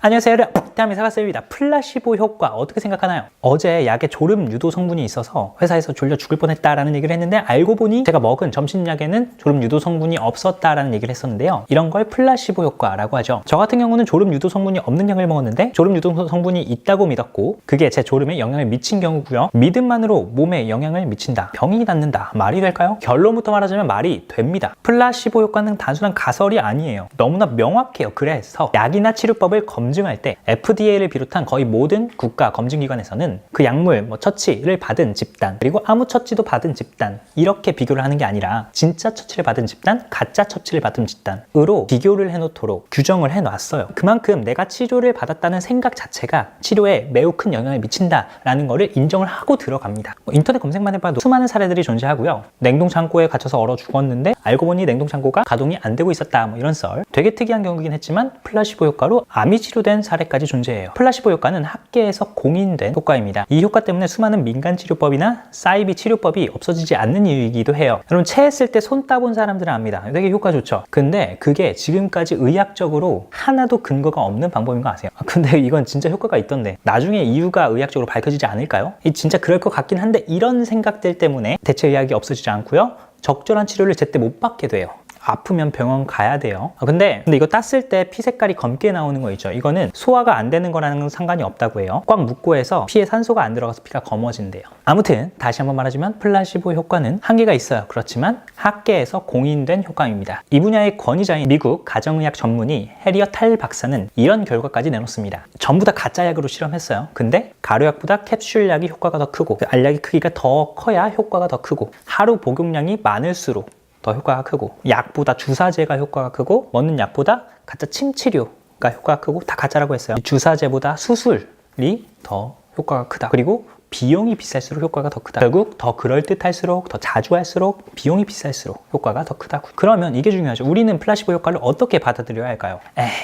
안녕하세요. 대한민국 사과쌤입니다. 플라시보 효과 어떻게 생각하나요? 어제 약에 졸음 유도 성분이 있어서 회사에서 졸려 죽을 뻔했다라는 얘기를 했는데 알고 보니 제가 먹은 점심약에는 졸음 유도 성분이 없었다라는 얘기를 했었는데요. 이런 걸 플라시보 효과라고 하죠. 저 같은 경우는 졸음 유도 성분이 없는 약을 먹었는데 졸음 유도 성분이 있다고 믿었고 그게 제 졸음에 영향을 미친 경우고요. 믿음만으로 몸에 영향을 미친다. 병이 낫는다. 말이 될까요? 결론부터 말하자면 말이 됩니다. 플라시보 효과는 단순한 가설이 아니에요. 너무나 명확해요. 그래서 약이나 치료법을 검증할 때 FDA를 비롯한 거의 모든 국가 검증기관에서는 그 약물, 처치를 받은 집단, 그리고 아무 처치도 받은 집단 이렇게 비교를 하는 게 아니라 진짜 처치를 받은 집단, 가짜 처치를 받은 집단으로 비교를 해놓도록 규정을 해놨어요. 그만큼 내가 치료를 받았다는 생각 자체가 치료에 매우 큰 영향을 미친다라는 거를 인정을 하고 들어갑니다. 인터넷 검색만 해봐도 수많은 사례들이 존재하고요. 냉동창고에 갇혀서 얼어 죽었는데 알고 보니 냉동창고가 가동이 안 되고 있었다, 이런 썰. 되게 특이한 경우이긴 했지만 플라시보 효과로 암이 치료된 사례까지 존재해요. 플라시보 효과는 학계에서 공인된 효과입니다. 이 효과 때문에 수많은 민간 치료법이나 사이비 치료법이 없어지지 않는 이유이기도 해요. 여러분 체했을 때 손 따본 사람들은 압니다. 되게 효과 좋죠. 근데 그게 지금까지 의학적으로 하나도 근거가 없는 방법인 거 아세요? 근데 이건 진짜 효과가 있던데 나중에 이유가 의학적으로 밝혀지지 않을까요? 진짜 그럴 것 같긴 한데 이런 생각들 때문에 대체 의학이 없어지지 않고요. 적절한 치료를 제때 못 받게 돼요. 아프면 병원 가야 돼요. 근데 이거 땄을 때 피 색깔이 검게 나오는 거 있죠. 이거는 소화가 안 되는 거라는 상관이 없다고 해요. 꽉 묶고 해서 피에 산소가 안 들어가서 피가 검어진대요. 아무튼 다시 한번 말하자면 플라시보 효과는 한계가 있어요. 그렇지만 학계에서 공인된 효과입니다. 이 분야의 권위자인 미국 가정의학 전문의 해리엇 탈 박사는 이런 결과까지 내놓습니다. 전부 다 가짜 약으로 실험했어요. 근데 가루약보다 캡슐약이 효과가 더 크고 알약의 크기가 더 커야 효과가 더 크고 하루 복용량이 많을수록 더 효과가 크고 약보다 주사제가 효과가 크고 먹는 약보다 가짜 침치료가 효과가 크고 다 가짜라고 했어요. 주사제보다 수술이 더 효과가 크다. 그리고 비용이 비쌀수록 효과가 더 크다. 결국 더 그럴듯할수록 더 자주 할수록 비용이 비쌀수록 효과가 더 크다고. 그러면 이게 중요하죠. 우리는 플라시보 효과를 어떻게 받아들여야 할까요?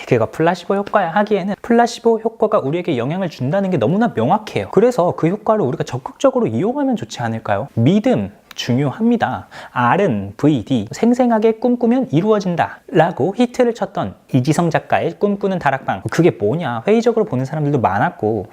그거 플라시보 효과야 하기에는 플라시보 효과가 우리에게 영향을 준다는 게 너무나 명확해요. 그래서 그 효과를 우리가 적극적으로 이용하면 좋지 않을까요? 믿음 중요합니다. R은 VD, 생생하게 꿈꾸면 이루어진다 라고 히트를 쳤던 이지성 작가의 꿈꾸는 다락방. 그게 뭐냐, 회의적으로 보는 사람들도 많았고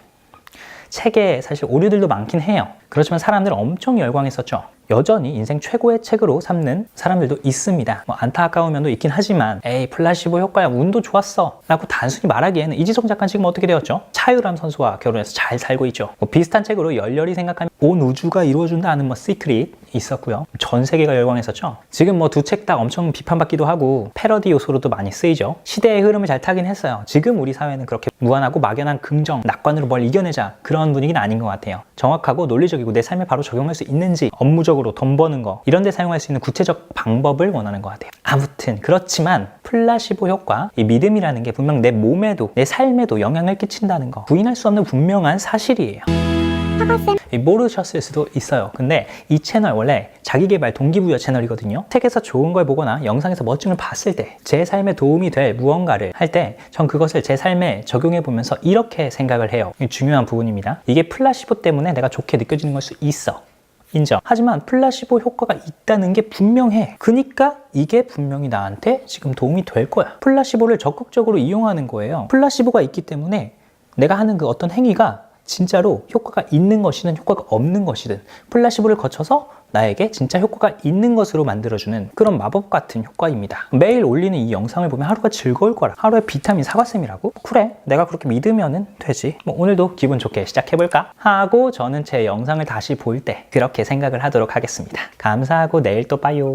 책에 사실 오류들도 많긴 해요. 그렇지만 사람들은 엄청 열광했었죠. 여전히 인생 최고의 책으로 삼는 사람들도 있습니다. 안타까운 면도 있긴 하지만 플라시보 효과야 운도 좋았어 라고 단순히 말하기에는 이지성 작가는 지금 어떻게 되었죠? 차유람 선수와 결혼해서 잘 살고 있죠. 비슷한 책으로 열렬히 생각하면 온 우주가 이루어준다는 시크릿 있었고요. 전 세계가 열광했었죠. 지금 두 책 다 엄청 비판받기도 하고 패러디 요소로도 많이 쓰이죠. 시대의 흐름을 잘 타긴 했어요. 지금 우리 사회는 그렇게 무한하고 막연한 긍정, 낙관으로 뭘 이겨내자 그런 분위기는 아닌 것 같아요. 정확하고 논리적이고 내 삶에 바로 적용할 수 있는지, 업무적으로 돈 버는 거 이런 데 사용할 수 있는 구체적 방법을 원하는 것 같아요. 아무튼 그렇지만 플라시보 효과, 이 믿음이라는 게 분명 내 몸에도 내 삶에도 영향을 끼친다는 거 부인할 수 없는 분명한 사실이에요. 모르셨을 수도 있어요. 근데 이 채널 원래 자기개발 동기부여 채널이거든요. 책에서 좋은 걸 보거나 영상에서 멋진 걸 봤을 때 제 삶에 도움이 될 무언가를 할 때 전 그것을 제 삶에 적용해 보면서 이렇게 생각을 해요. 이게 중요한 부분입니다. 이게 플라시보 때문에 내가 좋게 느껴지는 걸 수 있어. 인정. 하지만 플라시보 효과가 있다는 게 분명해. 그러니까 이게 분명히 나한테 지금 도움이 될 거야. 플라시보를 적극적으로 이용하는 거예요. 플라시보가 있기 때문에 내가 하는 그 어떤 행위가 진짜로 효과가 있는 것이든 효과가 없는 것이든 플라시보를 거쳐서 나에게 진짜 효과가 있는 것으로 만들어주는 그런 마법 같은 효과입니다. 매일 올리는 이 영상을 보면 하루가 즐거울 거라. 하루에 비타민 사과쌤이라고? 그래, 내가 그렇게 믿으면 되지. 오늘도 기분 좋게 시작해볼까? 하고 저는 제 영상을 다시 볼 때 그렇게 생각을 하도록 하겠습니다. 감사하고 내일 또 봐요.